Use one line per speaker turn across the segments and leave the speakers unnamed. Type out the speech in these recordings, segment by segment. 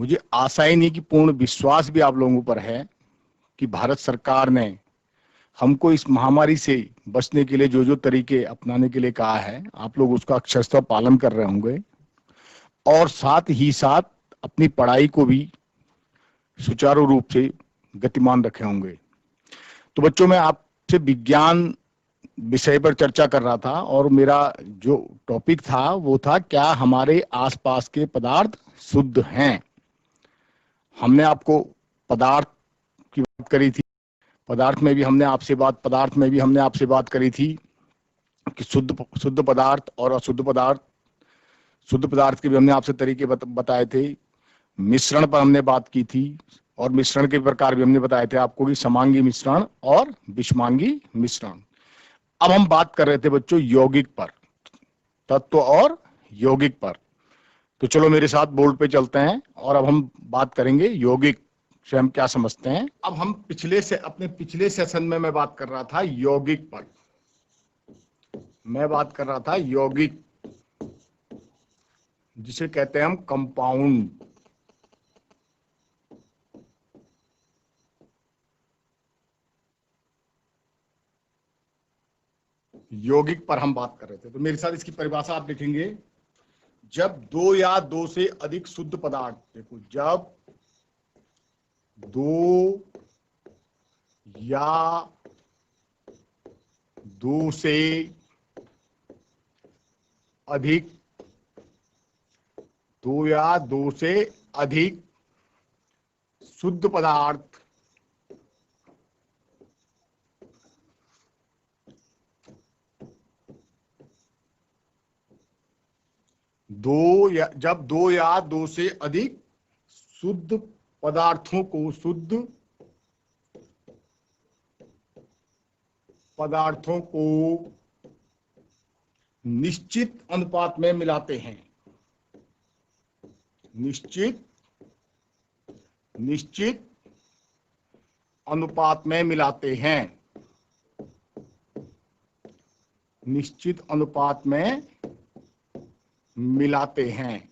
मुझे आशा ही नहीं कि पूर्ण विश्वास भी आप लोगों पर है कि भारत सरकार ने हमको इस महामारी से बचने के लिए जो जो तरीके अपनाने के लिए कहा है, आप लोग उसका अक्षरशः पालन कर रहे होंगे और साथ ही साथ अपनी पढ़ाई को भी सुचारू रूप से गतिमान रखे होंगे। तो बच्चों, मैं आपसे विज्ञान विषय पर चर्चा कर रहा था और मेरा जो टॉपिक था वो था, क्या हमारे आसपास के पदार्थ शुद्ध हैं। हमने आपको पदार्थ की बात करी थी, पदार्थ में भी हमने आपसे बात करी थी कि शुद्ध पदार्थ और अशुद्ध पदार्थ। शुद्ध पदार्थ के भी हमने आपसे तरीके बताए थे। मिश्रण पर हमने बात की थी और मिश्रण के प्रकार भी हमने बताए थे आपको कि समांगी मिश्रण और विषमांगी मिश्रण। अब हम बात कर रहे थे बच्चों यौगिक पर, तत्व और यौगिक पर। तो चलो मेरे साथ बोर्ड पे चलते हैं और अब हम बात करेंगे यौगिक से हम क्या समझते हैं। अब हम अपने पिछले सेशन में मैं बात कर रहा था यौगिक पर, मैं बात कर रहा था यौगिक, जिसे कहते हैं हम कंपाउंड। यौगिक पर हम बात कर रहे थे। तो मेरे साथ इसकी परिभाषा आप लिखेंगे, जब दो या दो से अधिक शुद्ध पदार्थ, देखो जब दो या दो से अधिक, दो या दो से अधिक शुद्ध पदार्थ जब दो या दो से अधिक शुद्ध पदार्थों को निश्चित अनुपात में मिलाते हैं, निश्चित अनुपात में मिलाते हैं, निश्चित अनुपात में मिलाते हैं,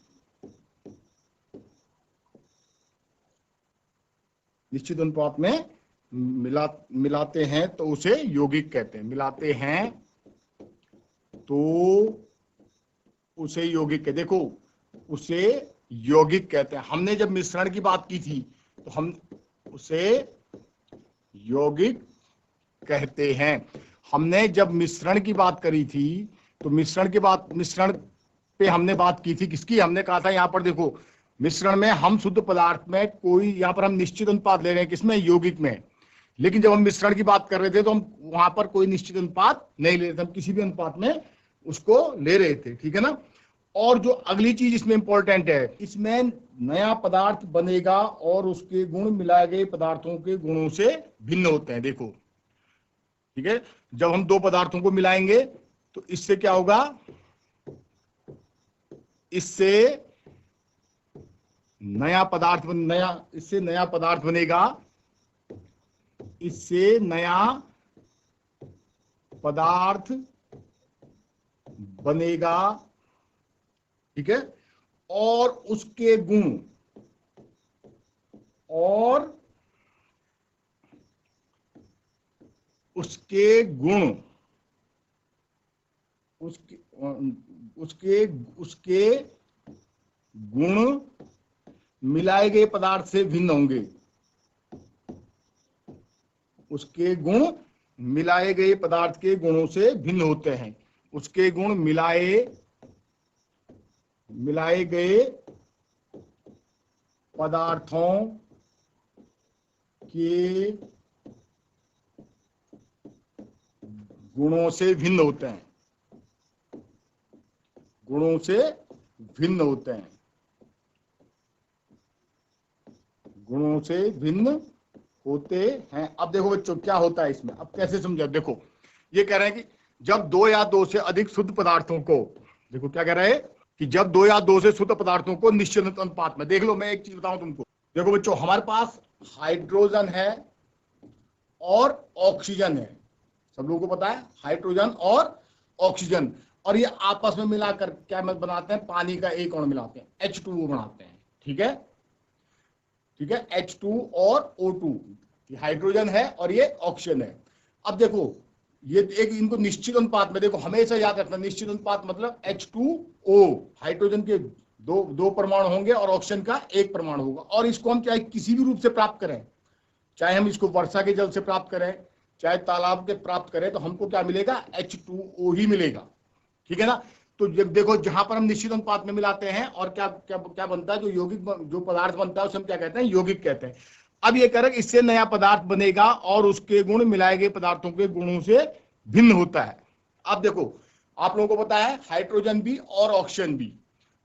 निश्चित अनुपात में मिलाते हैं तो उसे यौगिक कहते हैं। मिलाते हैं तो उसे यौगिक कहते, देखो उसे यौगिक कहते हैं। हमने जब मिश्रण की बात की थी तो हम उसे यौगिक कहते हैं। हमने जब मिश्रण की बात करी थी तो मिश्रण पे हमने बात की थी किसकी, हमने कहा था यहाँ पर देखो मिश्रण में हम शुद्ध पदार्थ में कोई, यहाँ पर हम निश्चित अनुपात ले रहे हैं किसमें, यौगिक में। लेकिन जब हम मिश्रण की बात कर रहे थे तो हम वहां पर कोई निश्चित अनुपात नहीं ले रहे थे, हम किसी भी अनुपात में उसको ले रहे थे, ठीक है ना। और जो अगली चीज इसमें इंपॉर्टेंट है, इसमें नया पदार्थ बनेगा और उसके गुण मिलाए गए पदार्थों के गुणों से भिन्न होते हैं। देखो ठीक है, जब हम दो पदार्थों को मिलाएंगे तो इससे क्या होगा, इससे नया पदार्थ बनेगा, इससे नया पदार्थ बनेगा, ठीक है। और उसके गुण उसके गुण मिलाए गए पदार्थ से भिन्न होंगे, उसके गुण मिलाए गए पदार्थ के गुणों से भिन्न होते हैं। उसके गुण मिलाए गए पदार्थों के गुणों से भिन्न होते हैं, गुणों से भिन्न होते हैं, गुणों से भिन्न होते हैं। अब देखो बच्चों क्या होता है इसमें, अब कैसे समझा, देखो ये कह रहे हैं कि जब दो या दो से अधिक शुद्ध पदार्थों को, देखो क्या कह रहे हैं कि जब दो या दो से शुद्ध पदार्थों को निश्चित अनुपात में, देख लो मैं एक चीज बताऊं तुमको, देखो बच्चों हमारे पास हाइड्रोजन है और ऑक्सीजन है, सब लोगों को पता है हाइड्रोजन और ऑक्सीजन, और ये आपस में मिलाकर क्या बनाते हैं, पानी का एक अणु मिलाते हैं, H2O बनाते हैं, ठीक है। ठीक है, H2 और O2, हाइड्रोजन है और ये ऑक्सीजन है। अब देखो ये एक इनको निश्चित अनुपात में, देखो हमेशा याद रखना, निश्चित अनुपात मतलब H2O, हाइड्रोजन के दो परमाणु होंगे और ऑक्सीजन का एक परमाणु होगा। और इसको हम चाहे किसी भी रूप से प्राप्त करें, चाहे हम इसको वर्षा के जल से प्राप्त करें, चाहे तालाब के प्राप्त करें, तो हमको क्या मिलेगा, H2O ही मिलेगा, ठीक है ना। तो जब देखो जहां पर हम निश्चित अनुपात में मिलाते हैं और क्या क्या क्या बनता है, जो यौगिक जो पदार्थ बनता है उसे हम क्या कहते हैं, यौगिक कहते हैं। अब ये कह रहे इससे नया पदार्थ बनेगा और उसके गुण मिलाए गए पदार्थों के गुणों से भिन्न होता है। अब देखो आप लोगों को पता है हाइड्रोजन भी और ऑक्सीजन भी,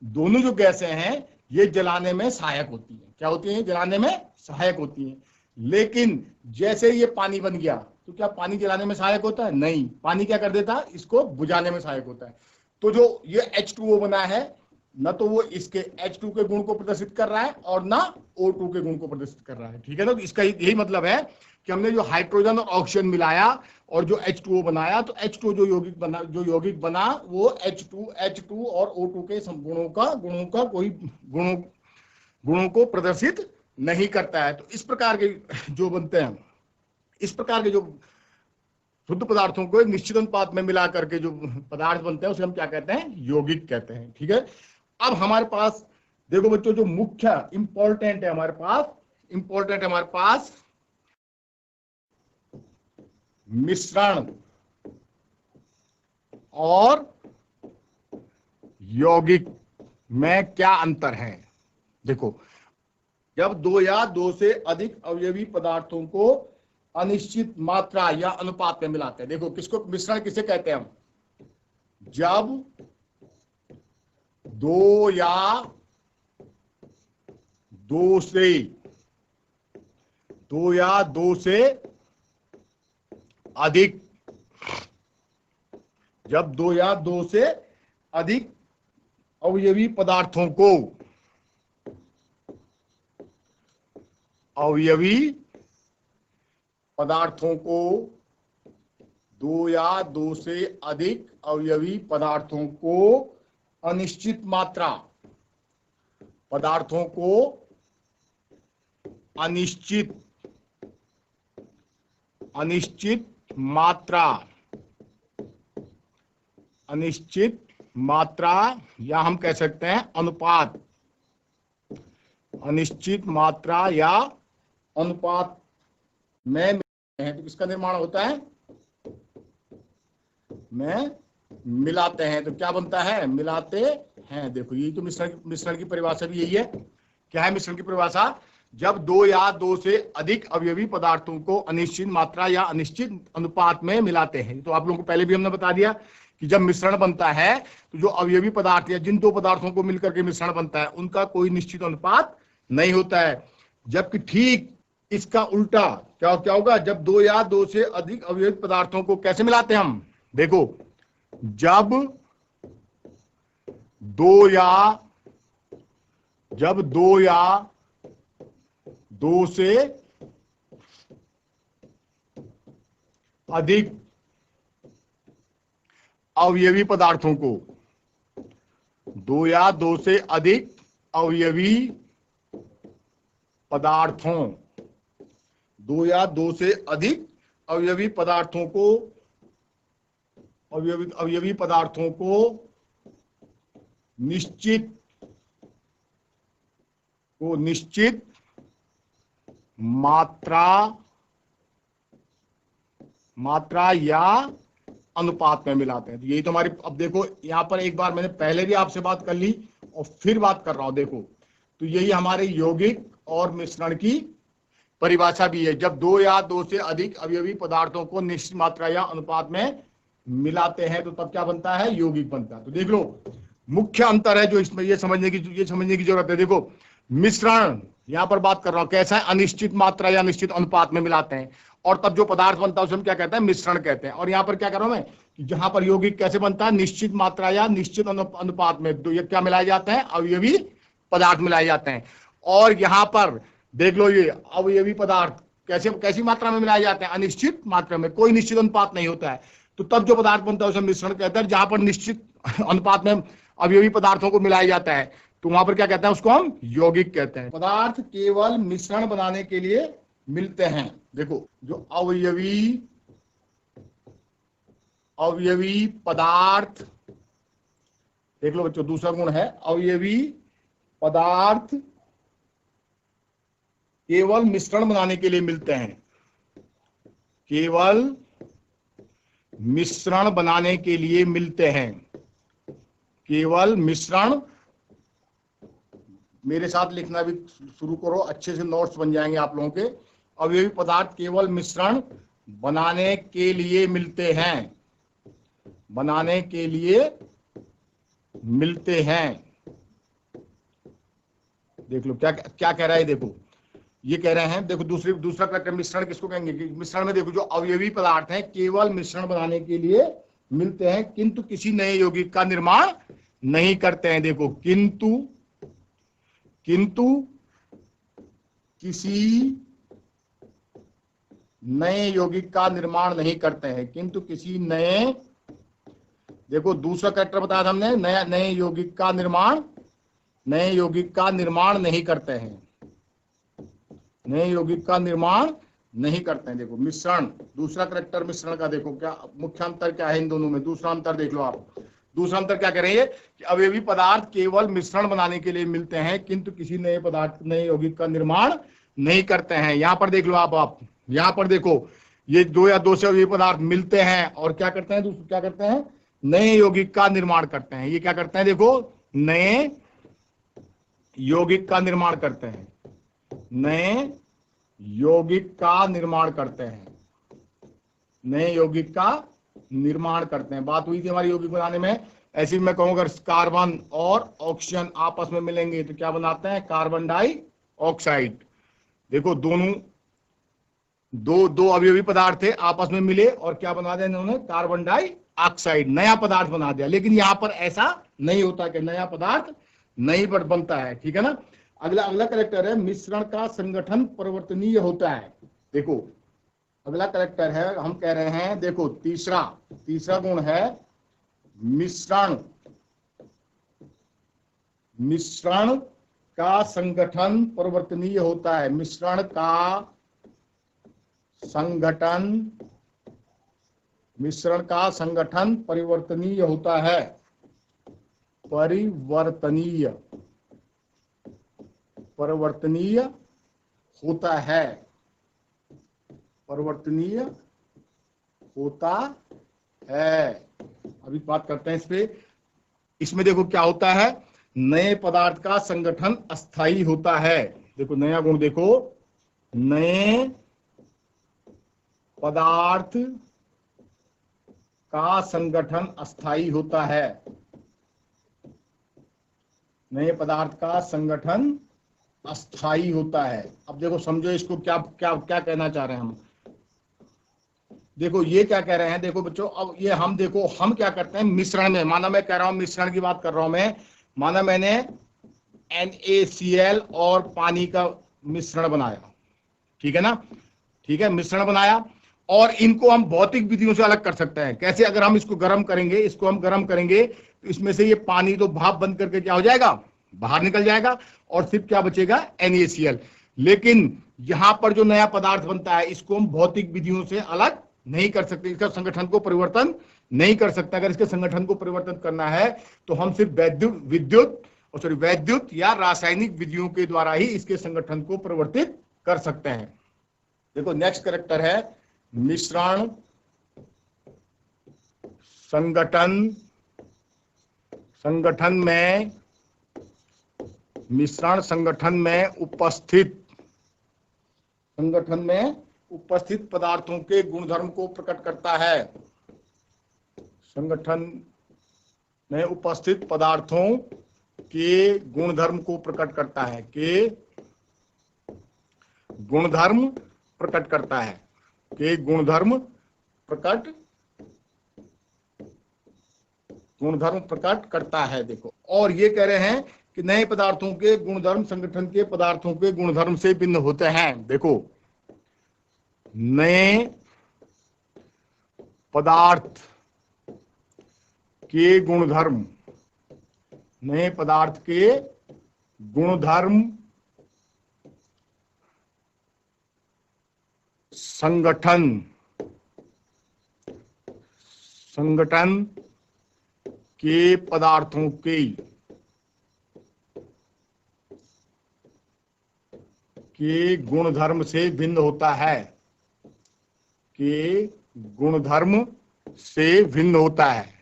दोनों जो गैसें हैं ये जलाने में सहायक होती हैं। क्या होती हैं, जलाने में सहायक होती हैं। लेकिन जैसे ये पानी बन गया तो क्या पानी जलाने में सहायक होता है, नहीं, पानी क्या कर देता है, इसको बुझाने में सहायक होता है। तो जो ये H2O बना है, न तो वो इसके H2 के गुण को प्रदर्शित कर रहा है और ना O2 के गुण को प्रदर्शित कर रहा है, ठीक है ना। तो इसका यही मतलब है कि हमने जो हाइड्रोजन और ऑक्सीजन मिलाया और जो H2O बनाया, तो H2O जो यौगिक बना वो H2 और O2 के गुणों का कोई गुणों को प्रदर्शित नहीं करता है। तो इस प्रकार के जो बनते हैं, इस प्रकार के जो शुद्ध पदार्थों को एक निश्चित अनुपात में मिला करके जो पदार्थ बनते हैं उसे हम क्या कहते हैं, यौगिक कहते हैं, ठीक है। अब हमारे पास देखो बच्चों, जो मुख्य इंपॉर्टेंट है हमारे पास मिश्रण और यौगिक में क्या अंतर है। देखो जब दो या दो से अधिक अवयवी पदार्थों को अनिश्चित मात्रा या अनुपात में मिलाते हैं, देखो किसको मिश्रण किसे कहते हैं हम, जब दो या दो से अधिक, जब दो या दो से अधिक अवयवी पदार्थों को दो या दो से अधिक अवयवी पदार्थों को अनिश्चित मात्रा या हम कह सकते हैं अनुपात, अनिश्चित मात्रा या अनुपात में है, तो किसका निर्माण होता है, में मिलाते हैं। तो क्या बनता है, मिलाते हैं। देखो ये तो मिश्रण की परिभाषा भी यही है। क्या है मिश्रण की परिभाषा, जब दो या दो से अधिक अवयवी पदार्थों को अनिश्चित मात्रा या अनिश्चित अनुपात में मिलाते हैं। तो आप लोगों को पहले भी हमने बता दिया कि जब मिश्रण बनता है तो जो अवयवी पदार्थ या जिन दो पदार्थों को मिलकर के मिश्रण बनता है उनका कोई निश्चित अनुपात नहीं होता है। जबकि ठीक इसका उल्टा क्या होगा, जब दो या दो से अधिक अवयवी पदार्थों को कैसे मिलाते हैं हम, देखो जब दो या दो से अधिक अवयवी पदार्थों को, दो या दो से अधिक अवयवी पदार्थों, दो या दो से अधिक अवयवी पदार्थों को निश्चित मात्रा या अनुपात में मिलाते हैं। तो यही तो हमारी, अब देखो यहां पर एक बार मैंने पहले भी आपसे बात कर ली और फिर बात कर रहा हूं, देखो तो यही हमारे यौगिक और मिश्रण की परिभाषा भी है। जब दो या दो से अधिक अवयवी पदार्थों को निश्चित मात्रा या अनुपात में मिलाते हैं तो तब क्या बनता है, यौगिक बनता है। तो देख लो मुख्य अंतर है जो इसमें ये समझने की जरूरत है। देखो मिश्रण यहां पर बात कर रहा हूं कैसा है, अनिश्चित मात्रा या निश्चित अनुपात में मिलाते हैं और तब जो पदार्थ बनता है उसे हम क्या कहते हैं, मिश्रण कहते हैं। और यहाँ पर क्या कर रहा हूं मैं कि जहां पर यौगिक कैसे बनता है, निश्चित मात्रा या निश्चित अनुपात में तो ये क्या मिलाए जाते हैं, अवयवी पदार्थ मिलाए जाते हैं। और यहाँ पर देख लो ये अवयवी पदार्थ कैसी मात्रा में मिलाए जाते हैं, अनिश्चित मात्रा में, कोई निश्चित अनुपात नहीं होता है। तो तब जो पदार्थ बनता है उसे मिश्रण कहते हैं, जहां पर निश्चित अनुपात में अवयवी पदार्थों को मिलाया जाता है। तो वहां पर क्या कहते हैं, उसको हम यौगिक कहते हैं। पदार्थ केवल मिश्रण बनाने के लिए मिलते हैं। देखो जो अवयवी पदार्थ, देख लो बच्चों, दूसरा गुण है अवयवी पदार्थ केवल मिश्रण बनाने के लिए मिलते हैं। केवल मिश्रण बनाने के लिए मिलते हैं। केवल मिश्रण, मेरे साथ लिखना भी शुरू करो, अच्छे से नोट्स बन जाएंगे आप लोगों के। अवयवी पदार्थ केवल मिश्रण बनाने के लिए मिलते हैं। बनाने के लिए मिलते हैं। देख लो क्या क्या कह रहा है, देखो ये कह रहे हैं, देखो दूसरा करेक्टर मिश्रण किसको कहेंगे कि मिश्रण में देखो जो अवयवी पदार्थ हैं केवल मिश्रण बनाने के लिए मिलते हैं किंतु किसी नए यौगिक का निर्माण नहीं करते हैं। देखो किंतु किसी नए यौगिक का निर्माण नहीं करते हैं। किंतु किसी नए, देखो दूसरा करेक्टर बताया था हमने, नए यौगिक का निर्माण नहीं करते हैं। नए यौगिक का निर्माण नहीं करते हैं। देखो मिश्रण, दूसरा करेक्टर मिश्रण का देखो क्या मुख्य अंतर क्या है इन दोनों में। दूसरा अंतर देख लो आप, दूसरा अंतर क्या कह रहे हैं कि अवयवी पदार्थ केवल मिश्रण बनाने के लिए मिलते हैं किंतु किसी नए यौगिक का निर्माण नहीं करते हैं। यहां पर देख लो आप यहां पर देखो, ये दो या दो से अवयवी पदार्थ मिलते हैं और क्या करते हैं, नए यौगिक का निर्माण करते हैं। ये क्या करते हैं, देखो नए यौगिक का निर्माण करते हैं। नए यौगिक का निर्माण करते हैं। नए यौगिक का निर्माण करते हैं। बात हुई थी हमारी यौगिक बनाने में। ऐसे मैं कहूँ अगर कार्बन और ऑक्सीजन आपस में मिलेंगे तो क्या बनाते हैं, कार्बन डाइऑक्साइड। देखो दोनों दो अवयवी पदार्थ थे, आपस में मिले और क्या बना दिया इन्होंने, कार्बन डाइऑक्साइड, नया पदार्थ बना दिया। लेकिन यहां पर ऐसा नहीं होता कि नया पदार्थ नहीं बनता है, ठीक है ना। अगला करेक्टर है मिश्रण का संगठन परिवर्तनीय होता है। देखो अगला करेक्टर है, हम कह रहे हैं, देखो तीसरा गुण है मिश्रण का संगठन परिवर्तनीय होता है। मिश्रण का संगठन परिवर्तनीय होता है। परिवर्तनीय होता है। अभी बात करते हैं इस पे। इसमें देखो क्या होता है, नए पदार्थ का संगठन अस्थायी होता है। देखो नया गुण देखो, नए पदार्थ का संगठन अस्थायी होता है। नए पदार्थ का संगठन अस्थायी होता है। अब देखो समझो इसको क्या क्या क्या कहना चाह रहे हैं हम। देखो ये क्या कह रहे हैं, देखो बच्चों, अब ये हम देखो हम क्या करते हैं मिश्रण में, माना मैं कह रहा हूं मिश्रण की बात कर रहा हूं मैं, माना मैंने NaCl और पानी का मिश्रण बनाया, ठीक है ना, ठीक है, मिश्रण बनाया और इनको हम भौतिक विधियों से अलग कर सकते हैं। कैसे, अगर हम इसको गर्म करेंगे, तो इसमें से ये पानी तो भाप बंद करके क्या हो जाएगा, बाहर निकल जाएगा और सिर्फ क्या बचेगा, NaCl। लेकिन यहां पर जो नया पदार्थ बनता है इसको हम भौतिक विधियों से अलग नहीं कर सकते, इसका संगठन को परिवर्तन नहीं कर सकते। अगर इसके संगठन को परिवर्तन करना है तो हम सिर्फ वैद्युत या रासायनिक विधियों के द्वारा ही इसके संगठन को परिवर्तित कर सकते हैं। देखो नेक्स्ट कैरेक्टर है मिश्रण संगठन में उपस्थित पदार्थों के गुणधर्म को प्रकट करता है। संगठन में उपस्थित पदार्थों के गुणधर्म को प्रकट करता है, के गुणधर्म प्रकट करता है। देखो, और ये कह रहे हैं कि नए पदार्थों के गुणधर्म संगठन के पदार्थों के गुणधर्म से भिन्न होते हैं। देखो, नए पदार्थ के गुणधर्म गुणधर्म संगठन के पदार्थों के गुणधर्म से भिन्न होता है, के गुणधर्म से भिन्न होता है,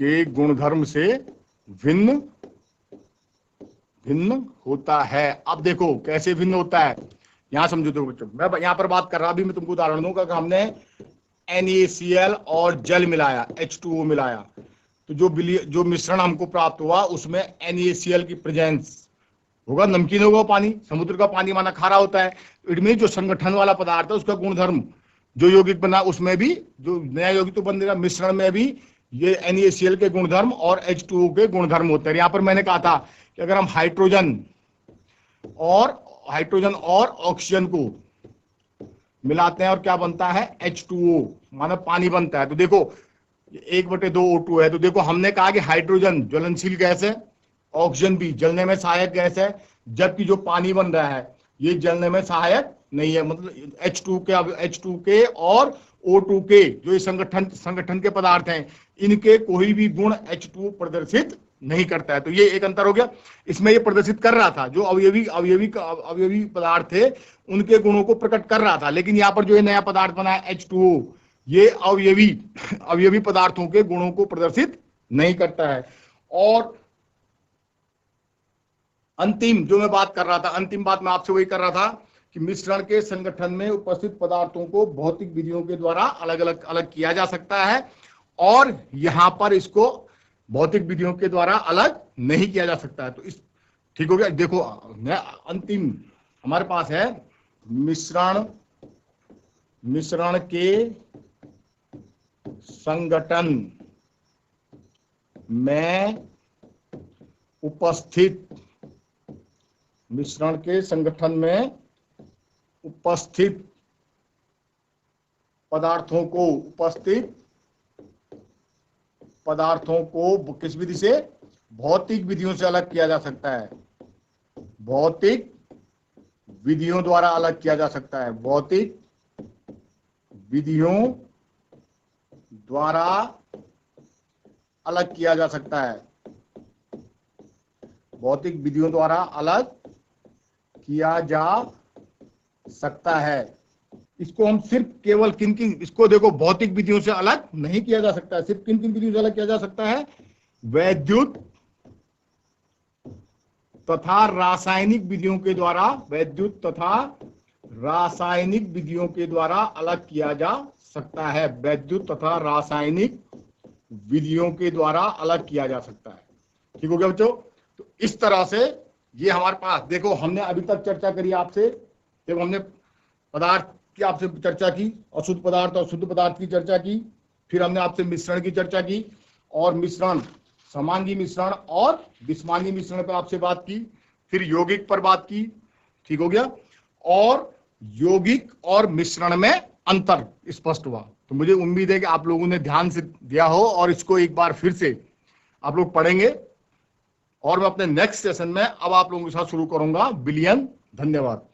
के गुणधर्म से भिन्न होता है। अब देखो कैसे भिन्न होता है, यहां समझो तो बच्चों, मैं यहां पर बात कर रहा, अभी मैं तुमको उदाहरण दूंगा कि हमने NaCl और जल मिलाया, H2O मिलाया, तो जो मिश्रण हमको प्राप्त हुआ उसमें NaCl की प्रेजेंस होगा, नमकीन होगा पानी, समुद्र का पानी माना खारा होता है। इट मीन जो संगठन वाला पदार्थ है उसका गुणधर्म जो यौगिक बना उसमें भी जो नया यौगिक तो बनेगा, मिश्रण में भी ये NaCl के गुणधर्म और H2O के गुणधर्म होते हैं। यहाँ पर मैंने कहा था कि अगर हम हाइड्रोजन और ऑक्सीजन को मिलाते हैं और क्या बनता है, H2O माना पानी बनता है। तो देखो 1/2 O2 है, तो देखो हमने कहा कि हाइड्रोजन ज्वलनशील गैस है, ऑक्सीजन भी जलने में सहायक गैस है, जबकि जो पानी बन रहा है ये जलने में सहायक नहीं है। मतलब H2 के और O2 के जो ये संगठन के पदार्थ हैं, इनके कोई भी गुण H2 प्रदर्शित नहीं करता है। तो ये एक अंतर हो गया। इसमें ये प्रदर्शित कर रहा था, जो अवयवी पदार्थ थे उनके गुणों को प्रकट कर रहा था, लेकिन यहाँ पर जो ये नया पदार्थ बना है H2O, ये अवयवी पदार्थों के गुणों को प्रदर्शित नहीं करता है। और अंतिम जो मैं बात कर रहा था, अंतिम बात मैं आपसे वही कर रहा था कि मिश्रण के संगठन में उपस्थित पदार्थों को भौतिक विधियों के द्वारा अलग किया जा सकता है, और यहां पर इसको भौतिक विधियों के द्वारा अलग नहीं किया जा सकता है। तो इस ठीक हो गया। देखो अंतिम हमारे पास है मिश्रण के संगठन में उपस्थित पदार्थों को किस विधि से, भौतिक विधियों से अलग किया जा सकता है, भौतिक विधियों द्वारा अलग किया जा सकता है, भौतिक विधियों द्वारा अलग किया जा सकता है, भौतिक विधियों द्वारा अलग किया जा सकता है। इसको हम सिर्फ केवल किन इसको देखो, भौतिक विधियों से अलग नहीं किया जा सकता है, सिर्फ किन विधियों से अलग किया जा सकता है, वैद्युत तथा रासायनिक विधियों के द्वारा, वैद्युत तथा रासायनिक विधियों के द्वारा अलग किया जा सकता है, वैद्युत तथा रासायनिक विधियों के द्वारा अलग किया जा सकता है। ठीक हो गया बच्चों। तो इस तरह से ये हमारे पास देखो, हमने अभी तक चर्चा करी आपसे, देखो हमने पदार्थ की आपसे चर्चा की, अशुद्ध पदार्थ और शुद्ध पदार्थ की चर्चा की, फिर हमने आपसे मिश्रण की चर्चा की, और मिश्रण, समांगी मिश्रण और विषमांगी मिश्रण पर आपसे बात की, फिर यौगिक पर बात की। ठीक हो गया। और यौगिक और मिश्रण में अंतर स्पष्ट हुआ। तो मुझे उम्मीद है कि आप लोगों ने ध्यान से दिया हो और इसको एक बार फिर से आप लोग पढ़ेंगे, और मैं अपने नेक्स्ट सेशन में अब आप लोगों के साथ शुरू करूंगा विलयन। धन्यवाद।